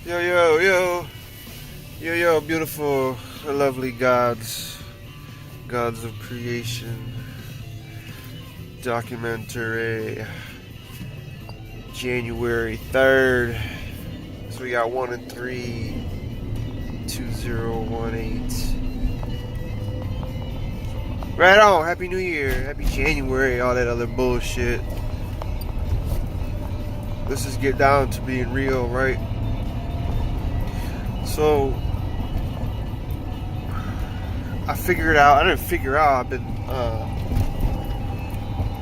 Yo, beautiful, lovely gods of creation, documentary, January 3rd, so we got 1 and 3, 2018, right on, Happy New Year, Happy January, all that other bullshit. Let's just get down to being real, right? So I figured out. I didn't figure out.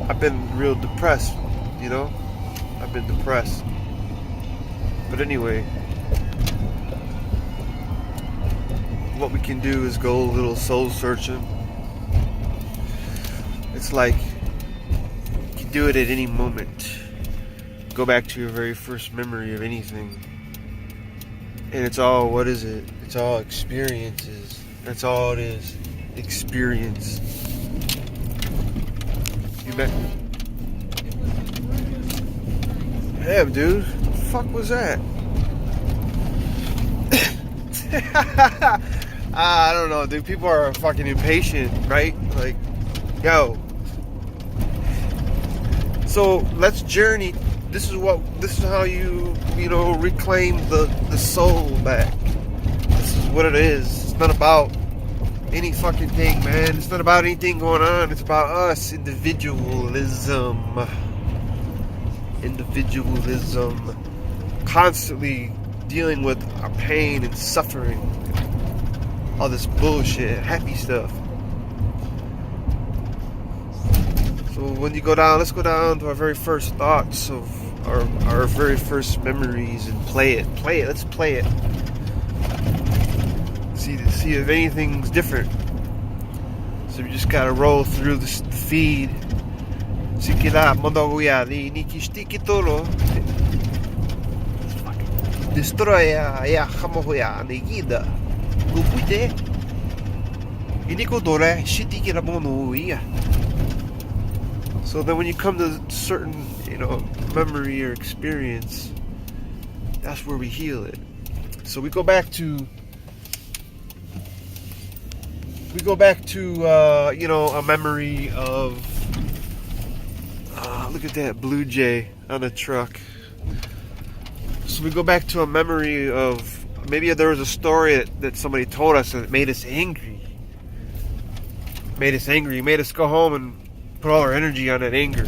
I've been real depressed. You know, I've been depressed. But anyway, what we can do is go a little soul searching. It's like you can do it at any moment. Go back to your very first memory of anything. And it's all, what is it? It's all experiences. That's all it is. Experience. You bet. Damn, dude. What the fuck was that? I don't know, dude. People are fucking impatient, right? Like, yo. So, let's journey. This is how you reclaim the soul back. This is what it is. It's not about any fucking thing, man. It's not about anything going on. It's about us. Individualism. Constantly dealing with our pain and suffering. All this bullshit. Happy stuff. So when you go down, let's go down to our very first thoughts of our very first memories and play it. Let's play it. See if anything's different. So we just gotta roll through the feed. Si que la modaguya ni kishiki tolo. Destroy ya hamoya ni gida. Gupuite. Iniko dore shitiki la monuia. So then when you come to certain, memory or experience, that's where we heal it. So we go back to a memory of, look at that blue jay on the truck. So we go back to a memory of, maybe there was a story that somebody told us that made us angry. Made us go home and put all our energy on that anger,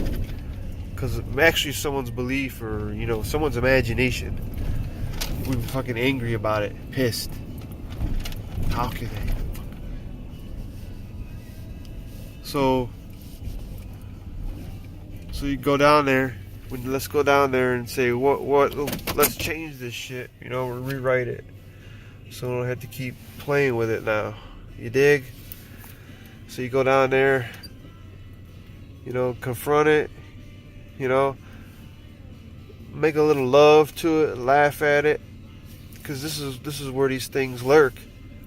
because actually someone's belief or someone's imagination. We were fucking angry about it, pissed. How could they? So you go down there. Let's go down there and say what. Let's change this shit. Rewrite it, so we don't have to keep playing with it now. You dig? So you go down there. Confront it, make a little love to it, laugh at it, because this is where these things lurk.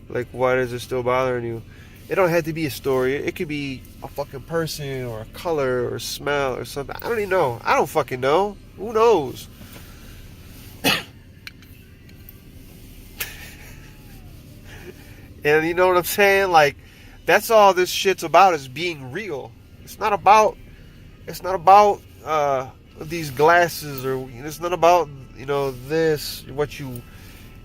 Like, why is it still bothering you? It don't have to be a story. It could be a fucking person or a color or a smell or something. I don't even know. I don't fucking know. Who knows? And you know what I'm saying? Like, that's all this shit's about, is being real. It's not about these glasses, or it's not about this.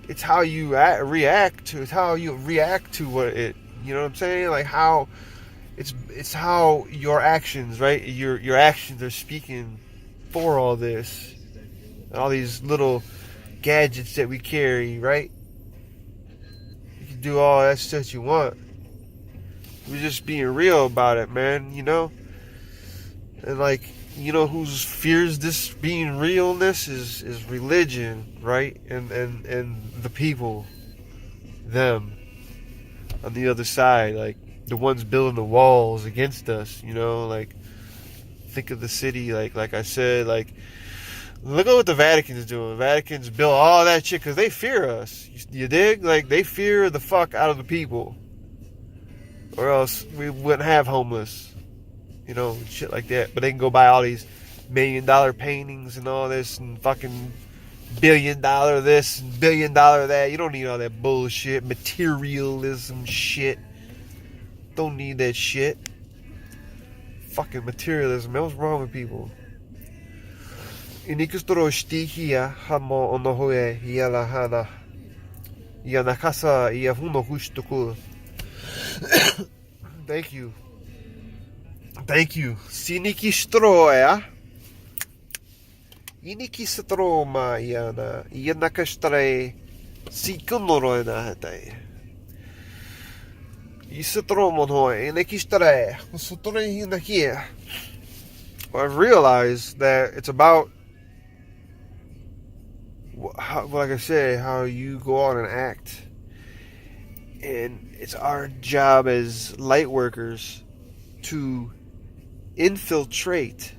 It's how you react to. It's how you react to what it. You know what I'm saying? Like how it's how your actions, right? Your actions are speaking for all this, all these little gadgets that we carry, right? You can do all that stuff you want. We're just being real about it, man. And like, who fears this being realness is religion, right? And the people, them on the other side, like the ones building the walls against us, like think of the city, like I said, like look at what the Vatican's doing. The Vatican's built all that shit because they fear us. You dig? Like they fear the fuck out of the people, or else we wouldn't have homeless. Shit like that. But they can go buy all these $1 million paintings and all this and fucking $1 billion this and $1 billion that. You don't need all that bullshit. Materialism shit. Don't need that shit. Fucking materialism. What's wrong with people? Inikustoro stihia hamo onohoe ialahana. Ianakasa iahuno hushtuku. Thank you. Thank you. Siniki stroya. Iniki stroma iana. Ianakastre sikunoroina hatai. I've realized that it's about, like I say, how you go out and act. And it's our job as light workers to infiltrate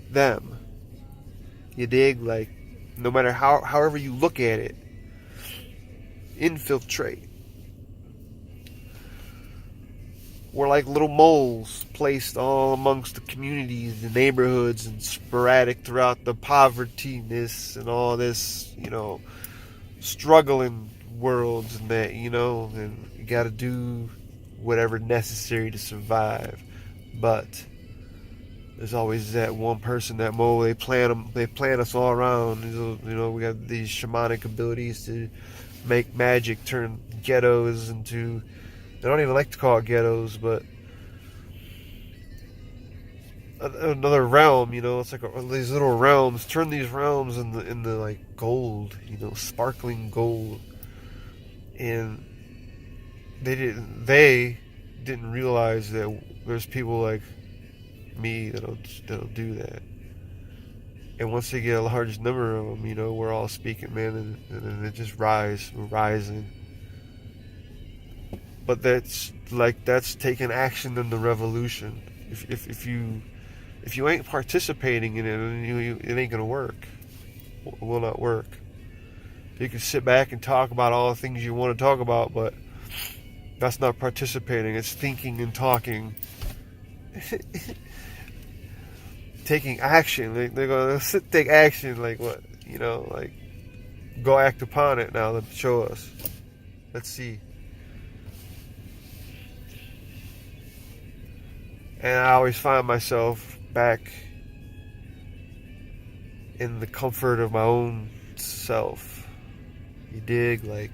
them. You dig? Like, no matter however you look at it, infiltrate. We're like little moles placed all amongst the communities, the neighborhoods, and sporadic throughout the povertyness and all this, struggling worlds and that, and you gotta do whatever necessary to survive. But there's always that one person, that mole, they plant us all around. We got these shamanic abilities to make magic, turn ghettos into, I don't even like to call it ghettos, but another realm, it's like these little realms. Turn these realms into like gold, sparkling gold. And they didn't realize that there's people like me that'll do that. And once they get a large number of them, we're all speaking, man, and it just we're rising. But that's taking action in the revolution. If you ain't participating in it, it ain't gonna work. It will not work. You can sit back and talk about all the things you want to talk about, but that's not participating. It's thinking and talking. Taking action. They're gonna take action. Like what? Like go act upon it now. Show us. Let's see. And I always find myself back in the comfort of my own self. You dig? Like,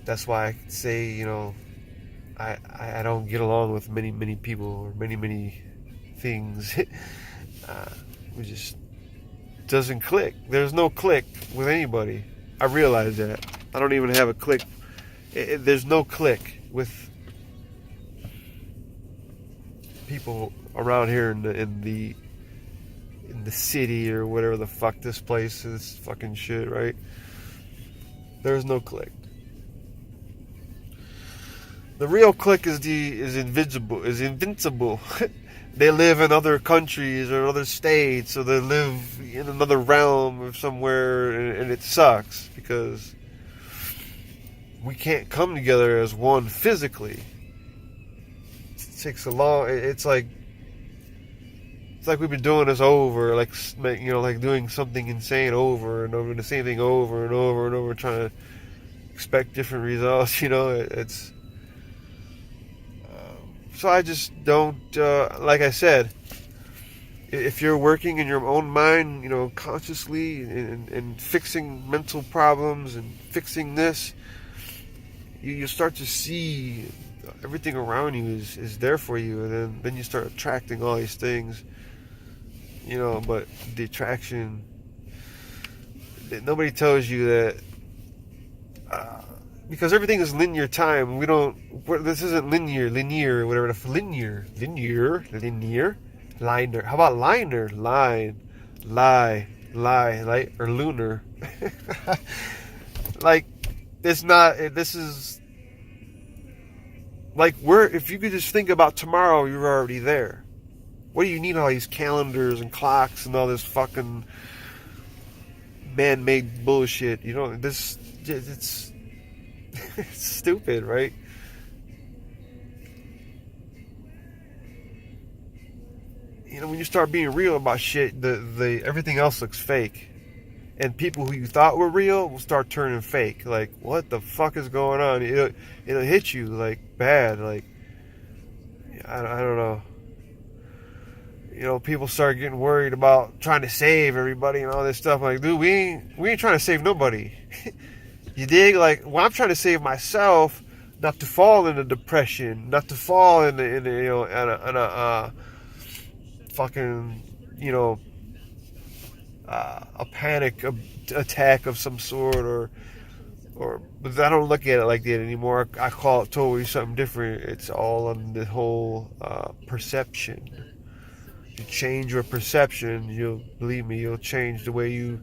that's why I say, I don't get along with many people or many things. It just doesn't click. There's no click with anybody. I realize that. I don't even have a click. There's no click with people around here in the city or whatever the fuck this place is, fucking shit, right? There's no click. The real click is invincible. They live in other countries or other states, or they live in another realm or somewhere, and it sucks because we can't come together as one physically. It takes a long. It's like we've been doing this over, like doing something insane over and over, the same thing over and over and over, trying to expect different results. It's. So I just don't. Like I said, if you're working in your own mind, consciously and fixing mental problems and fixing this, you start to see everything around you is there for you, and then you start attracting all these things. But the attraction, nobody tells you that, because everything is linear time. This isn't linear, whatever. Linear, liner. How about liner? Lie, or lunar. Like, it's not, this is, like, if you could just think about tomorrow, you're already there. What do you need all these calendars and clocks and all this fucking man-made bullshit? It's stupid, right? when you start being real about shit, the everything else looks fake. And people who you thought were real will start turning fake. Like, what the fuck is going on? It'll hit you, like, bad. Like, I don't know. People start getting worried about trying to save everybody and all this stuff. Like, dude, we ain't trying to save nobody. You dig? Like, well, I'm trying to save myself, not to fall into depression, not to fall into fucking, a panic attack of some sort, but I don't look at it like that anymore. I call it totally something different. It's all on the whole perception. You change your perception, you'll change the way you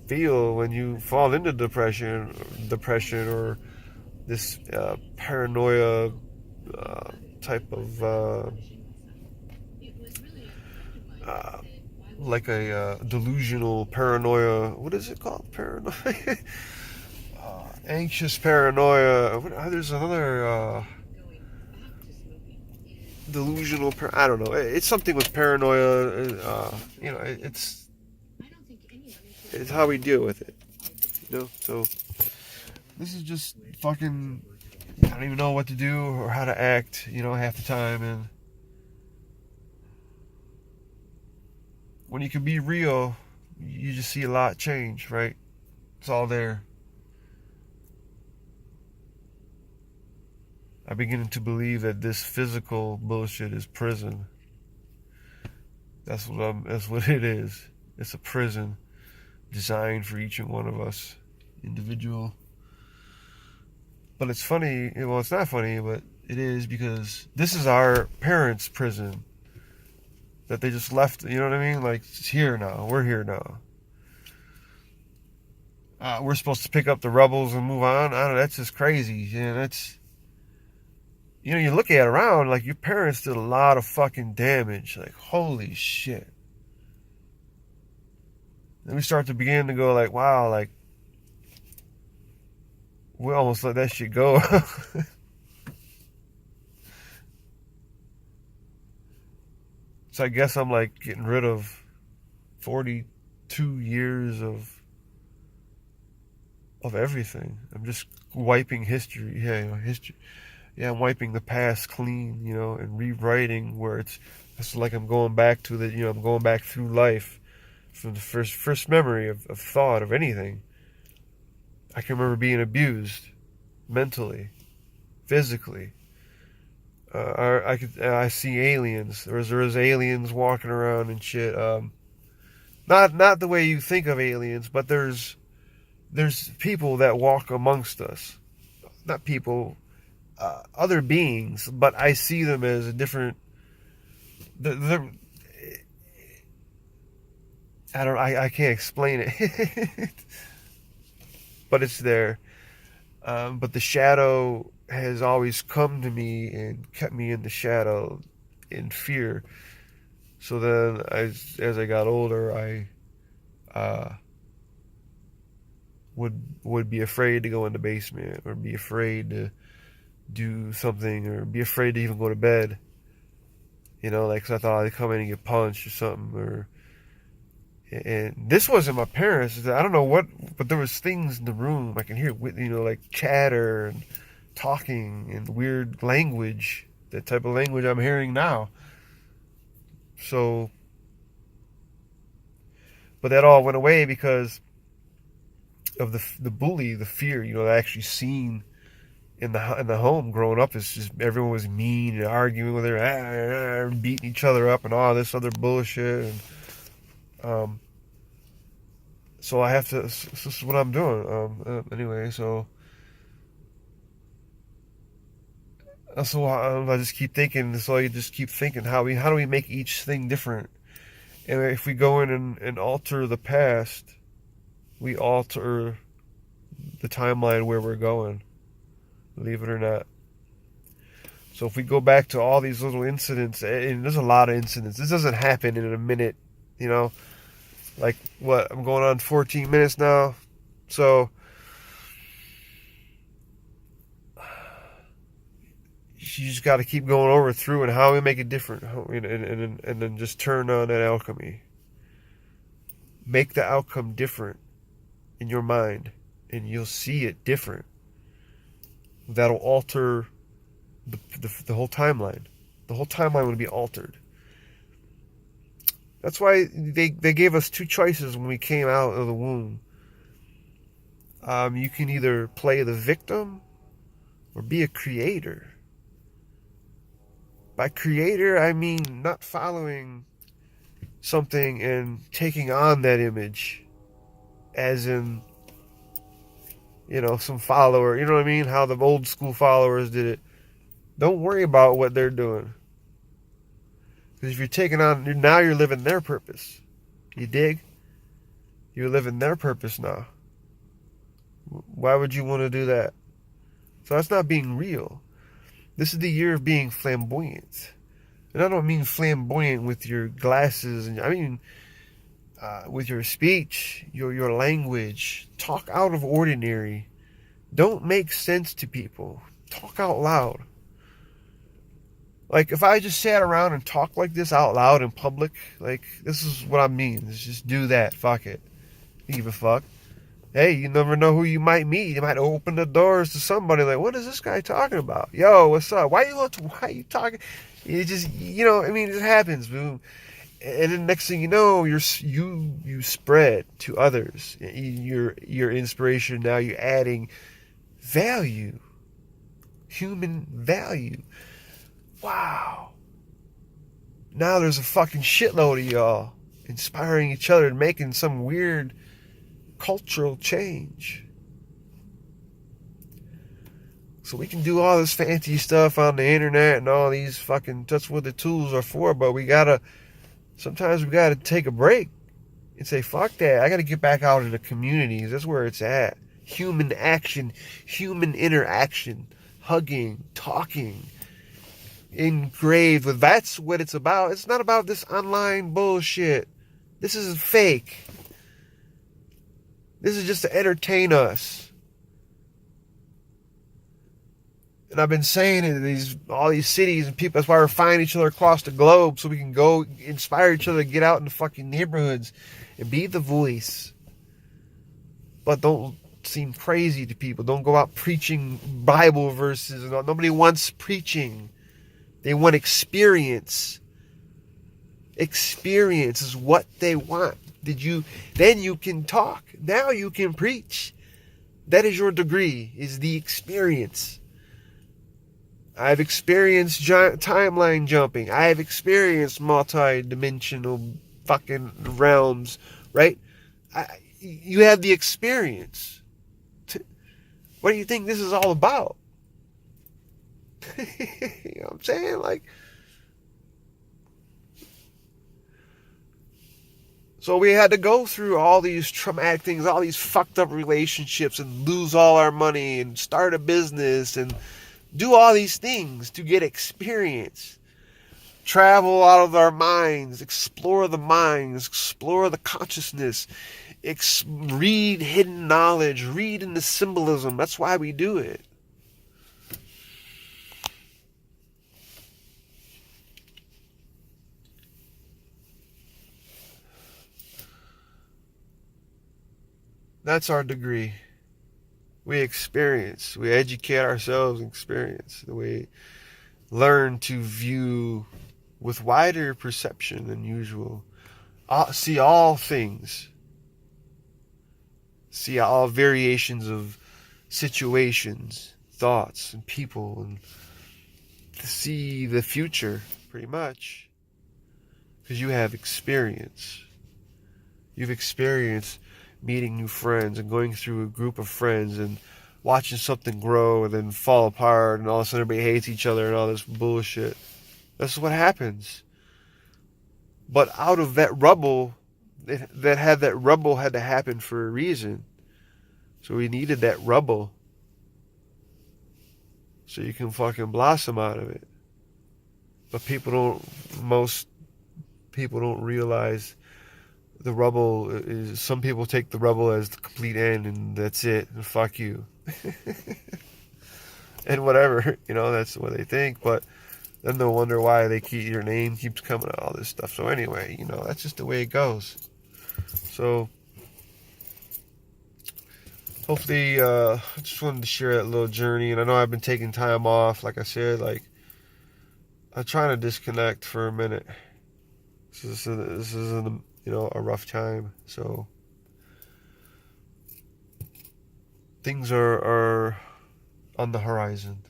feel when you fall into depression or this paranoia type of like a delusional paranoia. What is it called? Paranoia? Anxious paranoia. There's another delusional. I don't know. It's something with paranoia. It's how we deal with it. So this is just fucking. I don't even know what to do or how to act. Half the time, and when you can be real, you just see a lot change, right? It's all there. I'm beginning to believe that this physical bullshit is prison. That's what it is. It's a prison designed for each and one of us, individual. But it's funny. Well, it's not funny, but it is, because this is our parents' prison that they just left. You know what I mean? Like, it's here now. We're here now. We're supposed to pick up the rebels and move on. I don't know. That's just crazy. That's. You look at it around, like, your parents did a lot of fucking damage. Like, holy shit. Then we start to begin to go, like, wow, like, we almost let that shit go. So I guess I'm, like, getting rid of 42 years of everything. I'm just wiping history. History. Yeah, I'm wiping the past clean, and rewriting where it's like I'm going back to I'm going back through life from the first memory of thought of anything. I can remember being abused mentally, physically. I see aliens. There was aliens walking around and shit. Not the way you think of aliens, but there's people that walk amongst us. Not people. Other beings, but I see them as a different. I can't explain it, but it's there. But the shadow has always come to me and kept me in the shadow, in fear. So then, as I got older, I would be afraid to go in the basement, or be afraid to do something, or be afraid to even go to bed, like, 'cause I thought I'd come in and get punched or something, and this wasn't my parents. I don't know what, but there was things in the room. I can hear, like, chatter and talking and weird language, that type of language I'm hearing now. So, but that all went away because of the bully, the fear, actually seen in the home growing up. Is just everyone was mean and arguing with her, beating each other up and all this other bullshit. And so I have to. This is what I'm doing. Anyway, so I just keep thinking. So I just keep thinking how do we make each thing different? And if we go in and alter the past, we alter the timeline where we're going. Believe it or not. So if we go back to all these little incidents, and there's a lot of incidents. This doesn't happen in a minute, Like, what? I'm going on 14 minutes now. So just got to keep going over through and how we make it different, and then just turn on that alchemy. Make the outcome different in your mind, and you'll see it different. That'll alter the whole timeline. The whole timeline will be altered. That's why they gave us two choices when we came out of the womb. You can either play the victim or be a creator. By creator, I mean not following something and taking on that image, as in, some follower. You know what I mean? How the old school followers did it. Don't worry about what they're doing. Because if you're taking on, now you're living their purpose. You dig? You're living their purpose now. Why would you want to do that? So that's not being real. This is the year of being flamboyant. And I don't mean flamboyant with your glasses. I mean with your speech, your language. Talk out of ordinary. Don't make sense to people. Talk out loud. Like, if I just sat around and talked like this out loud in public, like, this is what I mean. Let's just do that. Fuck it. Give a fuck. Hey, you never know who you might meet. You might open the doors to somebody like, what is this guy talking about? Yo, what's up? Why are you talking? It just, it happens, boom. And then next thing you know, you spread to others. Your inspiration, now you're adding value. Human value. Wow. Now there's a fucking shitload of y'all inspiring each other and making some weird cultural change. So we can do all this fancy stuff on the internet and all these fucking, that's what the tools are for, but sometimes we gotta take a break and say, fuck that, I gotta get back out in the communities. That's where it's at. Human action, human interaction, hugging, talking, engraved with, that's what it's about. It's not about this online bullshit. This is fake. This is just to entertain us. And I've been saying it in all these cities and people, that's why we're finding each other across the globe, so we can go inspire each other to get out in the fucking neighborhoods and be the voice. But don't seem crazy to people. Don't go out preaching Bible verses. Nobody wants preaching. They want experience. Experience is what they want. Then you can talk. Now you can preach. That is your degree, is the experience. I've experienced timeline jumping. I have experienced multi-dimensional fucking realms, right? You have the experience. What do you think this is all about? You know what I'm saying? Like, so we had to go through all these traumatic things, all these fucked up relationships, and lose all our money and start a business and do all these things to get experience. Travel out of our minds, explore the minds, explore the consciousness, read hidden knowledge, read in the symbolism. That's why we do it. That's our degree. We experience. We educate ourselves and experience. We learn to view with wider perception than usual. See all things. See all variations of situations, thoughts, and people. And to see the future, pretty much. Because you have experience. You've experienced meeting new friends and going through a group of friends and watching something grow and then fall apart and all of a sudden everybody hates each other and all this bullshit. That's what happens. But out of that rubble, that rubble had to happen for a reason. So we needed that rubble so you can fucking blossom out of it. But most people don't realize the rubble is, some people take the rubble as the complete end and that's it, and fuck you. and whatever, that's what they think. But then they'll wonder why your name keeps coming out, all this stuff. So anyway, that's just the way it goes. So hopefully, I just wanted to share that little journey. And I know I've been taking time off. Like I said, like, I'm trying to disconnect for a minute. This is a rough time. So things are on the horizon.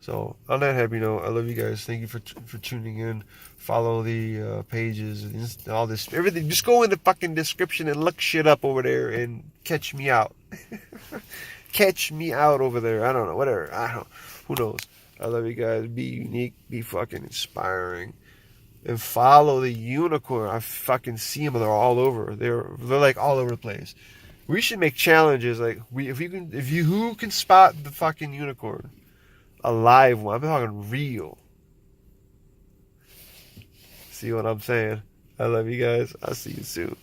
So on that happy note, I love you guys. Thank you for tuning in. Follow the pages and all this, everything. Just go in the fucking description and look shit up over there and catch me out. Catch me out over there. I don't know, whatever. Who knows? I love you guys. Be unique. Be fucking inspiring. And follow the unicorn. I fucking see them. They're all over. They're like all over the place. We should make challenges like who can spot the fucking unicorn. A live one. I'm talking real. See what I'm saying? I love you guys. I'll see you soon.